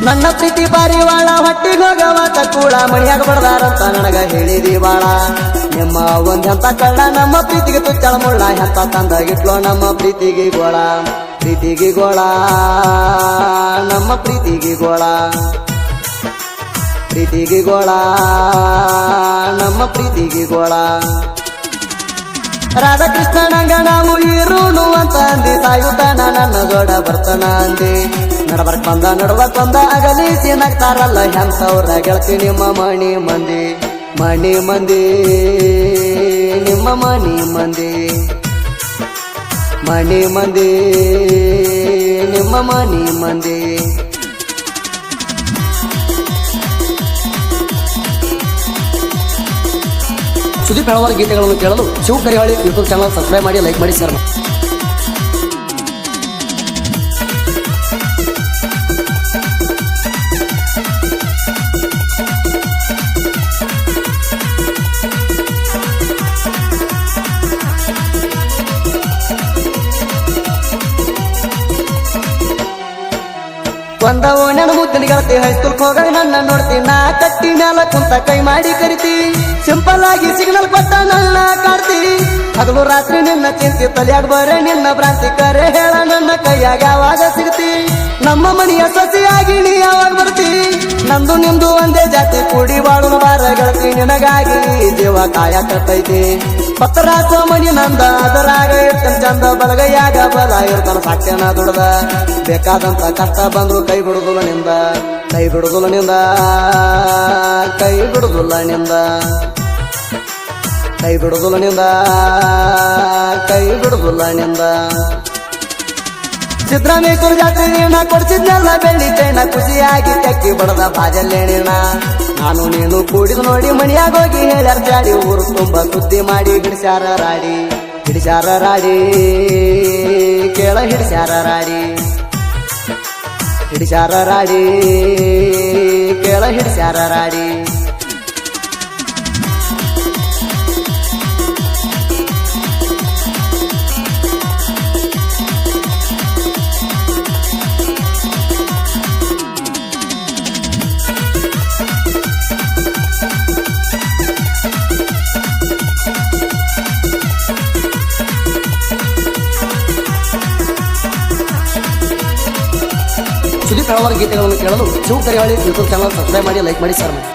ನನ್ನ ಪ್ರೀತಿ ಪಾರಿವಾಳ ಹೊಟ್ಟಿಗೆ ಹೋಗವತ ಕೂಡ ಮಣಿಯಾಗ ಬಡದಾರಂತ ನನಗ ಹೇಳಿದಿ ಬಾಳ ನಿಮ್ಮ ಒಂದ್ ಹೆಂತ ಕಳ್ಳ ನಮ್ಮ ಪ್ರೀತಿಗೆ ತುಚ್ಚಳ ಮುಳ್ಳ ಹೆಂತ ತಂದಾಗಿಟ್ಲೋ ನಮ್ಮ ಪ್ರೀತಿಗೆ ಗೋಳ ನಮ್ಮ ಪ್ರೀತಿಗೆ ಗೋಳ ನಮ್ಮ ಪ್ರೀತಿಗೆ ಗೋಳ ರಾಧಾಕೃಷ್ಣನಂಗ ನಾವು ಇರುನು ಅಂತ ಅಂದಿ ಸಾಯುತ್ತಾನ ನನ್ನ ಜೋಡ ಬರ್ತಾನ ಅಂದಿ ನಡಬರ್ಕ್ ಬಂದ ಅಗಲಿಸಿ ನಗ್ತಾರಲ್ಲ ಎಂತವ್ರ ಗೆಳತಿ ನಿಮ್ಮ ಮಣಿ ಮಂದಿ ನಿಮ್ಮ ಮಣಿ ಮಂದಿ ನಿಮ್ಮ ಮಣಿ ಮಂದಿ ಸುದೀಪ್ ಹಲವಾರ ಗೀತೆಗಳನ್ನು ಕೇಳಲು Shiva Karihali YouTube channel subscribe ಮಾಡಿ ಲೈಕ್ ಮಾಡಿ ಶೇರ್ ಮಾಡಿ. ಒಂದ ಓಣ್ಯಾನ ಮುದ್ದನಿ ಗೆಳತಿ ಹೈಸ್ಕೂಲ್ ಹೋಗಾಗ ನನ್ನ ನೋಡ್ತಿ ನಾ ಕಟ್ಟಿ ಮ್ಯಾಲ ಕುಂತ ಕೈ ಮಾಡಿ ಕರಿತಿ ಸಿಂಪಲ್ ಆಗಿ ಸಿಗ್ನಲ್ ಕೊಟ್ಟ ನನ್ನ ಕಾಡ್ತಿ ಹಗಲು ರಾತ್ರಿ ನಿನ್ನ ಚಿಂತಿ ತಲೆಯಾಗ ಬರೇ ನಿನ್ನ ಭ್ರಾಂತಿ ಕರೆ ಹೇಳ ನನ್ನ ಕೈಯಾಗ ಯಾವಾಗ ಸಿಗ್ತಿ ನಮ್ಮ ಮನೆಯ ಸಸಿಯಾಗಿ ನೀ ಯಾವಾಗ ಬರ್ತಿ ನಂದು ನಿಂದು ಒಂದೇ ಜಾತಿ ಕೂಡಿ ಬಾಳುವ ಬಾರ ಗೆಳತಿ ನಿನಗಾಗಿ ಜೀವ ಕಾಯಕತ್ತೈತಿ ಪತ್ರಾಸ ಮಣಿ ನಂದ ಅದರಾಗ ಇರ್ತನ ಚಂದ ಬಲಗೈಯಾಗ ಬಲ ಇರ್ತಾನ ಸಾಕ್ಯನ ದುಡ್ದ ಬೇಕಾದಂತ ಕಷ್ಟ ಬಂದ್ರು ಕೈ ಬಿಡುದಿಲ್ಲ ನಿಂದ ಸಿದ್ದರಾಮೇಶ್ವರ ಜಾತ್ರೆ ನೀನ ಕೊಡ್ಸಿದ್ನಲ್ಲ ಬೆಳ್ಳಿ ಚೈನ ಖುಷಿಯಾಗಿ ತೆಕ್ಕಿ ಬಡದ ಬಾಜಲ್ಲೇಣ ನಾನು ನೀನು ಕೂಡಿದ ನೋಡಿ ಮಣಿಯಾಗೋಗಿ ಹೇಳ್ಯಾರ ಜಾಡಿ ಊರು ತುಂಬ ಸುದ್ದಿ ಮಾಡಿ ಹಿಡಿಸ್ಯಾರ ರಾಡಿ ಕೇಳ ಹಿಡಿಸ್ಯಾರ ರಾಡಿ ಕೇಳ ಹಿಡಿಸ್ಯಾರ ರಾಡಿ ಸುದೀಪ್ ಹಲವಾರ ಗೀತೆಗಳನ್ನು ಕೇಳಲು Shiva Karihali YouTube channel subscribe ಮಾಡಿ ಲೈಕ್ ಮಾಡಿ ಶೇರ್ ಮಾಡಿ.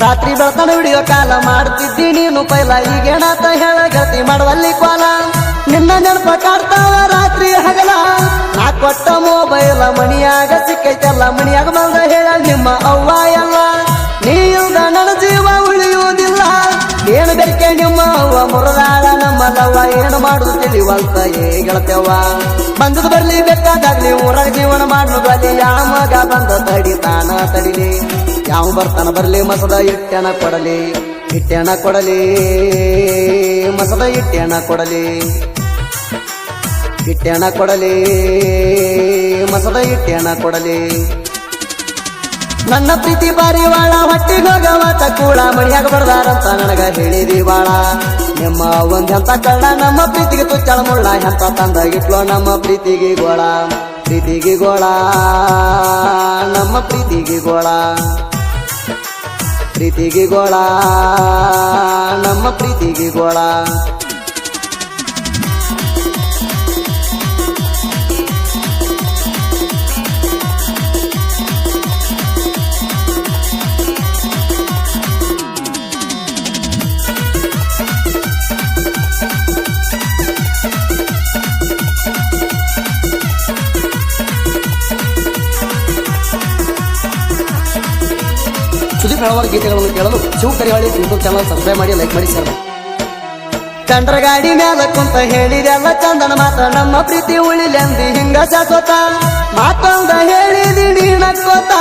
ರಾತ್ರಿ ಬೆಳತನ ವಿಡಿಯೋ ಕಾಲ ಮಾಡ್ತಿದ್ದಿ ನೀನು ಪೈಲ ಈಗೇನಾತ ಹೇಳ ಗೆಳತಿ ಮಾಡುವಲ್ಲಿ ಕೋಲ ನಿನ್ನ ನೆನಪ ಕಾಡ್ತಾವ ರಾತ್ರಿ ಹಗಲ ನಾ ಕೊಟ್ಟ ಮೊಬೈಲ ಮಣಿಯಾಗ ಸಿಕ್ಕೈತಲ್ಲ ಮಣಿಯಾಗ ಬಂದ ಹೇಳ ನಿಮ್ಮ ಅವ್ವ ಎಲ್ಲ ನೀ ಇಲ್ದ ನನ್ನ ಜೀವ ಉಳಿಯುವುದಿಲ್ಲ ಏನು ಬೇಕೆ ನಿಮ್ಮ ಅವ್ವ ಮುರದಾಳ ನಮ್ಮ ಲವ್ವ ಏನು ಮಾಡುದು ತಿಳಿವಲ್ತ ಗೆಳತವ್ವ ಬಂದದು ಬರ್ಲಿ ಬೇಕಾದಾಗ್ಲಿ ಊರಾಗ ಜೀವನ ಮಾಡುದು ಅಲ್ಲಿ ಯಾವ ಮಗ ಬಂದ ತಡಿತಾನ ತಡಿಲಿ ಯಾವ ಬರ್ತಾನ ಬರ್ಲಿ ಮಸದ ಇಟ್ಟೆನ ಕೊಡಲಿ ಮಸದ ಇಟ್ಟೆನ ಕೊಡಲಿ ಮಸದ ಇಟ್ಟೆನ ಕೊಡಲಿ ನನ್ನ ಪ್ರೀತಿ ಪಾರಿವಾಳ ಹೊಟ್ಟಿಗೆ ಹೋಗವತ ಕೂಡ ಮಣಿಯಾಗ ಬಡದಾರಂತ ನನಗ ಹೇಳಿದಿ ಬಾಳ ನಿಮ್ಮ ಒಂದ್ ಹೆಂತ ಕಳ್ಳ ನಮ್ಮ ಪ್ರೀತಿಗೆ ತುಚ್ಚಳ ಮುಳ್ಳ ಹೆಂತ ತಂದಾಗಿಟ್ಲೋ ನಮ್ಮ ಪ್ರೀತಿಗೆ ಗೋಳ ನಮ್ಮ ಪ್ರೀತಿಗೆ ಗೋಳ ನಮ್ಮ ಪ್ರೀತಿಗೆ ಗೋಳ ಸುದೀಪ್ ಹಲವಾರ ಗೀತೆಗಳನ್ನು ಕೇಳಲು Shiva Karihali YouTube channel subscribe ಮಾಡಿ ಲೈಕ್ ಮಾಡಿ ಶೇರ್ ಮಾಡಿ. ಕಂಡ್ರ ಗಾಡಿ ಮ್ಯಾಲ ಕುಂತ ಹೇಳಿದೆಲ್ಲ ಚಂದನ ಮಾತ್ರ ನಮ್ಮ ಪ್ರೀತಿ ಉಳಿಲೆಂದಿ ಹಿಂಗ ಶಾಶ್ವತ ಮಾತೊಂದ ಹೇಳಿದಿ ನೀನಕ್ಕೋತ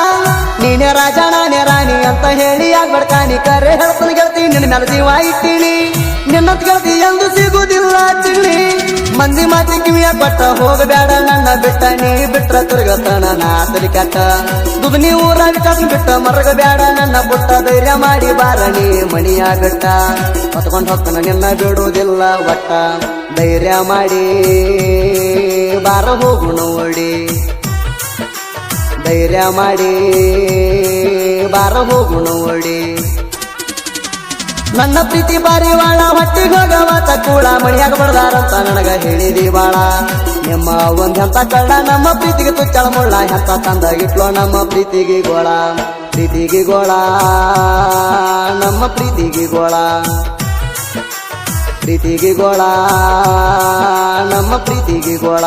ನೀನೇ ರಾಜ ನಾನೇ ರಾಣಿ ಅಂತ ಹೇಳಿ ಆಗ್ಬಡ್ಕಾನಿ ಕರೆ ಹೇಳ್ತಾನೆ ಗೆಳತಿ ನಿನ್ನ ಮ್ಯಾಲ ಜೀವ ಇಟ್ಟೀನಿ ನಿನ್ನತ್ ಗೆಳತಿ ಎಂದು ಸಿಗುದಿಲ್ಲ ಚಿಣ್ಣಿ ಮಂದಿ ಮಾತಿ ಕಿವಿಯ ಕೊಟ್ಟ ಹೋಗಬೇಡ ನನ್ನ ಬಿಟ್ಟ ನೀ ಬಿಟ್ರ ತಿರುಗತನ ನಾ ತಲಿ ಕೆಟ್ಟ ದುಗ್ನಿ ಊರಾಗ ಕಸು ಬಿಟ್ಟ ಮರಗ ಬೇಡ ನನ್ನ ಪುಟ್ಟ ಧೈರ್ಯ ಮಾಡಿ ಬಾರಣಿ ಮಣಿಯ ಬಿಟ್ಟ ಹೊತ್ಕೊಂಡ್ ಹೋಗ್ತಾನ ನಿನ್ನ ಬಿಡುವುದಿಲ್ಲ ಒಟ್ಟ ಧೈರ್ಯ ಮಾಡಿ ಬಾರ ಹೋಗು ನೋಡಿ ಧೈರ್ಯ ಮಾಡಿ ಬಾರ ಹೋಗು ನೋಡಿ ನನ್ನ ಪ್ರೀತಿ ಪಾರಿವಾಳ ಹೊಟ್ಟಿಗೆ ಹೋಗವತ್ತ ಕೂಳ ಮಣಿಯಾಗ ಬಡದಾರಂತ ನನಗ ಹೇಳಿದಿ ಬಾಳ ನಿಮ್ಮ ಒಂದ್ ಹೆಂತ ಕಳ್ಳ ನಮ್ಮ ಪ್ರೀತಿಗೆ ತುಚ್ಚಳ ಮುಳ್ಳ ಹೆಂತ ತಂದಾಗಿಟ್ಲೋ ನಮ್ಮ ಪ್ರೀತಿಗೆ ಗೋಳ ನಮ್ಮ ಪ್ರೀತಿಗೆ ಗೋಳ ನಮ್ಮ ಪ್ರೀತಿಗೆ ಗೋಳ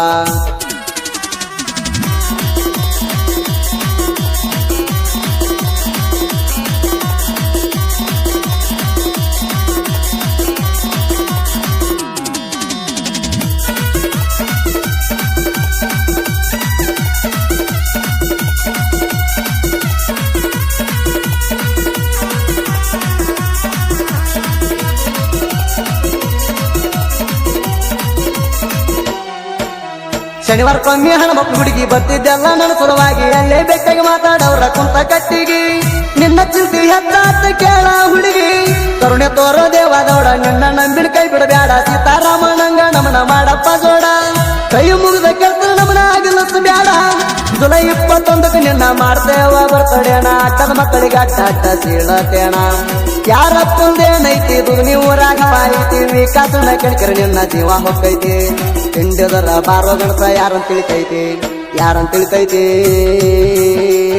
ಶನಿವಾರಕ್ಕೊಮ್ಮೆ ಹಣಮಕ್ಳು ಹುಡುಗಿ ಬರ್ತಿದ್ದೆಲ್ಲ ನನ್ನ ಸಲುವಾಗಿ ಅಲ್ಲೇ ಬೇಕಾಗಿ ಮಾತಾಡವ್ರ ಕುಂತ ಕಟ್ಟಿಗಿ ನಿನ್ನ ಚಿಂತೆ ಹೆಚ್ಚಾತ ಕೇಳ ಹುಡುಗಿ ಕರುಣೆ ತೋರೋ ದೇವಾದೌಡ ನಿನ್ನ ನಂಬಿನ ಕೈ ಬಿಡಬೇಡ ಸೀತಾರಾಮನಂಗ ನಮನ ಮಾಡಪ್ಪ ಜೋಡ ಕೈ ಮುಗಿದ ಕೆಲ್ಸ ನಮನ ಆಗಿಲ್ಲ ಬ್ಯಾಡ ಜುಲೈ 21ಕ್ಕೆ ನಿನ್ನ ಮಾಡ್ತೇವ ಬರ್ತಡೇಣ ಅಟ್ಟದ ಮಕ್ಕಳಿಗೆ ಅಟ್ಟ ಸೀಳತೇಣ ಯಾರಪ್ಪಂದೇನೈತಿ ದುಗ್ನಿ ಊರಾಗ ಮಾಹಿತಿ ವಿಕಾಸನ ಕೆಣಕರ ನಿನ್ನ ಜೀವ ಹೊಕ್ಕೈತಿ ತಿಂಡಿದರ ಬಾರೋ ಗಣಸ ಯಾರಂತ ತಿಳಿತೈತಿ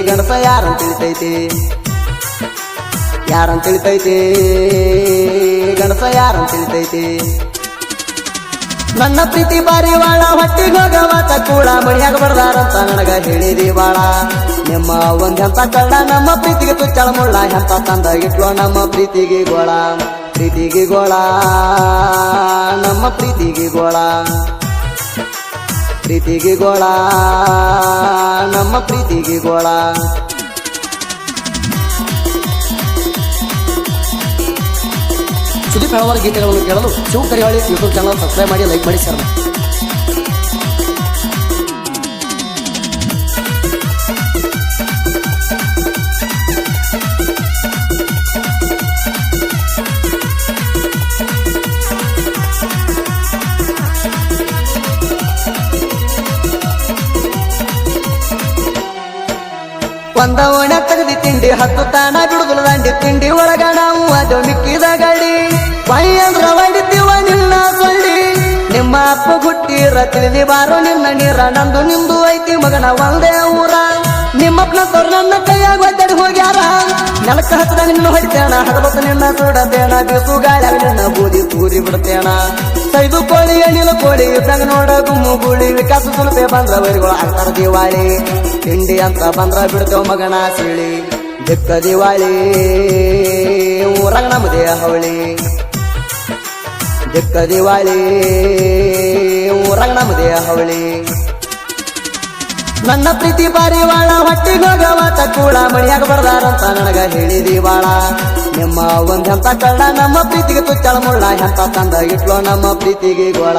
ಗಣಸ ಯಾರಂತ ತಿಳಿತೈತಿ ನನ್ನ ಪ್ರೀತಿ ಪಾರಿವಾಳ ಹೊಟ್ಟಿಗೆ ಹೋಗವತ್ತ ಕೂಳ ಮಣಿಯಾಗ ಬಡದಾರಂತ ನನಗ ಹೇಳಿದಿ ಬಾಳ ನಿಮ್ಮ ಒಂದ್ ಹೆಂತ ಕಳ್ಳ ನಮ್ಮ ಪ್ರೀತಿಗೆ ತುಚ್ಚಳ ಮುಳ್ಳ ಹೆಂತ ತಂದಾಗಿಟ್ಲೋ ನಮ್ಮ ಪ್ರೀತಿಗೆ ಗೋಳ ನಮ್ಮ ಪ್ರೀತಿಗೆ ಗೋಳ ನಮ್ಮ ಪ್ರೀತಿಗೆ ಗೋಳ ಸುದೀಪ್ ಹಲವಾರ ಗೀತೆಗಳನ್ನು ಕೇಳಲು Shiva Karihali YouTube channel subscribe ಮಾಡಿ ಲೈಕ್ ಮಾಡಿ ಶೇರ್ ಮಾಡಿ ಒಂದ ಓಣ ತೆಗದಿ ತಿಂಡಿ 10 ತಾಣ ಬಿಡುದಲು ದಂಡಿ ತಿಂಡಿ ಒಳಗ ನಾವು ಅದು ಮಿಕ್ಕಿದ ಗಾಡಿ ಪೈಯಂದ್ರ ಹೊಡಿತೀವ ನಿನ್ನ ಸೊಳ್ಳಿ ನಿಮ್ಮ ಅಪ್ಪ ಹುಟ್ಟಿರ ತಿಳಿದಿ ಬಾರೋ ನಿನ್ನ ನೀರ ನಂದು ನಿಂದು ಐತಿ ಮಗನ ಒಂದೇ ಊರ ನಿಮ್ಮಪ್ಪನ ತೋರ್ ನನ್ನ ಕೈಯಾಗ ಒದ್ದಾಡಿ ಹೋಗ್ಯಾರ ನೆಲಕ್ಕ ಹತ್ತದ ನಿನ್ನ ಹೊಡಿತೇಣ ಹಡಬತ್ತು ನಿನ್ನ ಸುಡತೇಣ ಬೀಸು ಗಾಳಿಯಾಗ ನಿನ್ನ ಬೂದಿ ತೂರಿ ಬಿಡ್ತೇಣ ಸೈದು ಕೋಳಿ ಎಣಿಲು ಕೋಳಿ ಇದ್ದಂಗ ನೋಡ ಗುಮ್ಮು ಗೂಳಿ ವಿಕಾಸ ಸುಲಭೆ ಬಂದ್ರ ವರಿಗಳು ಆಗ್ತಾರ ದಿವಾಳಿ ತಿಂಡಿ ಅಂತ ಬಂದ್ರ ಬಿಡ್ತೇವ ಮಗನ ಸೀಳಿ ದಿಕ್ಕ ದಿವಾಳಿ ಊರಾಗ ನಮ್ಮದೇ ಹವಳಿ ದಿಕ್ಕ ದಿವಾಳಿ ಊರಾಗ ನಮ್ಮದೇ ಹವಳಿ ನನ್ನ ಪ್ರೀತಿ ಪಾರಿವಾಳ ಹೊಟ್ಟಿಗೆ ಹೋಗವತ್ತ ಕೂಳ ಮಣಿಯಾಗ ಬಡದಾರಂತ ನನಗ ಹೇಳಿದಿ ಬಾಳ ನಿಮ್ಮ ಒಂದ್ ಹೆಂತ ಕಳ್ಳ ನಮ್ಮ ಪ್ರೀತಿಗೆ ತುಚ್ಚಳ ಮುಳ್ಳ ಹೆಂತ ತಂದಾಗಿಟ್ಲೋ ನಮ್ಮ ಪ್ರೀತಿಗೆ ಗೋಳ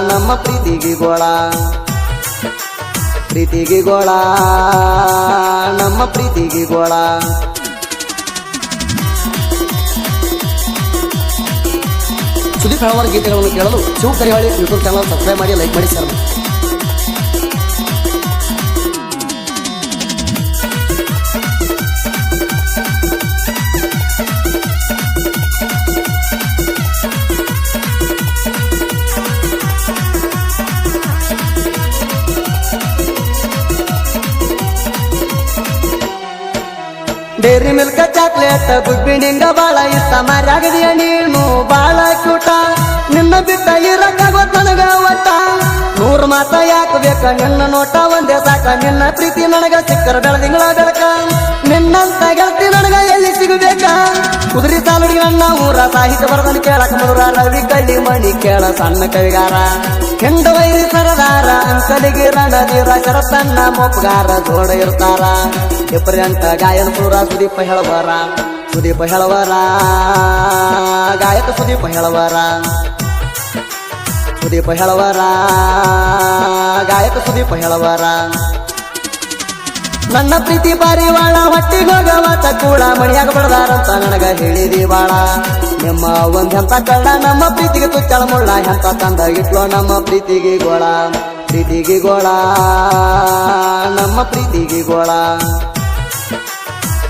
ನಮ್ಮ ಪ್ರೀತಿಗೆ ಗೋಳ ನಮ್ಮ ಪ್ರೀತಿಗೆ ಗೋಳ ಸುದೀಪ್ ಹಲವಾರ ಗೀತೆಗಳನ್ನು ಕೇಳಲು Shiva Karihali YouTube channel subscribe ಮಾಡಿ ಲೈಕ್ ಮಾಡಿ ಶೇರ್ ಮಾಡಿ ಡೈರಿ ಮಿಲ್ಕ್ ಚಾಕ್ಲೇಟ್ ಗುಬ್ಬಿಣಿಂಗ ಬಾಳ ಇಷ್ಟ ಮಾರ್ಯಾಗದಿಯ ನೀನು ಬಾಳ ಕ್ಯೂಟ ನಿನ್ನ ಬಿಟ್ಟ ಇರಕ್ಕಾಗೋತ್ ನನಗ ಒಟ್ಟ 100 ಮಾತ ಯಾಕ ಬೇಕ ನಿನ್ನ ನೋಟ ಒಂದೇ ಸಾಕ ನಿನ್ನ ಪ್ರೀತಿ ನನಗ ಸಿಕ್ಕರ ಬೆಳದಿಂಗಳ ಬೆಳಕ ನಿನ್ನಂತ ಗೆಳತಿ ನನಗ ಎಲ್ಲಿ ಸಿಗಬೇಕ ಕುದುರೆ ಸಾಲುಡಿ ನನ್ನ ಊರ ಸಾಹಿತ್ಯ ಬರದನ್ನು ಕೇಳಕ ಮಧುರ ರವಿ ಕಳ್ಳಿ ಮಣಿ ಕೇಳ ಸಣ್ಣ ಕವಿಗಾರ ಹೆಂಡ ವೈರಿ ಸರದಾರ ಅಂಕಲಿಗೆ ರಣದೀರ ಶರತನ್ನ ಮೊಪ್ಪಗಾರ ಜೋಡ ಇರ್ತಾರ ಡಿಫರೆಂಟ್ ಗಾಯನ ಪೂರ ಸುದೀಪ ಹೇಳವರ ಗಾಯಕ ಸುದೀಪ ಹೇಳವರ ಗಾಯಕ ಸುದೀಪ ಹೇಳವರ ನನ್ನ ಪ್ರೀತಿ ಪಾರಿವಾಳ ಹೊಟ್ಟಿಗೆ ಹೋಗವತ್ತ ಕೂಳ ಮಣಿಯಾಗ ಬಡದಾರಂತ ನನಗ ಹೇಳಿದಿ ಬಾಳ ನಿಮ್ಮ ಒಂದ್ ಹೆಂತ ಕಳ್ಳ ನಮ್ಮ ಪ್ರೀತಿಗೆ ತುಚ್ಚಳ ಮುಳ್ಳ ಹೆಂತ ತಂದಾಗಿಟ್ಲೋ ನಮ್ಮ ಪ್ರೀತಿಗೆ ಗೋಳ ಪ್ರೀತಿಗೆ ಗೋಳ ನಮ್ಮ ಪ್ರೀತಿಗೆ ಗೋಳ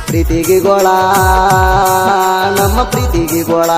ಪ್ರೀತಿಗೆ ಗೋಳ ನಮ್ಮ ಪ್ರೀತಿಗೆ ಗೋಳ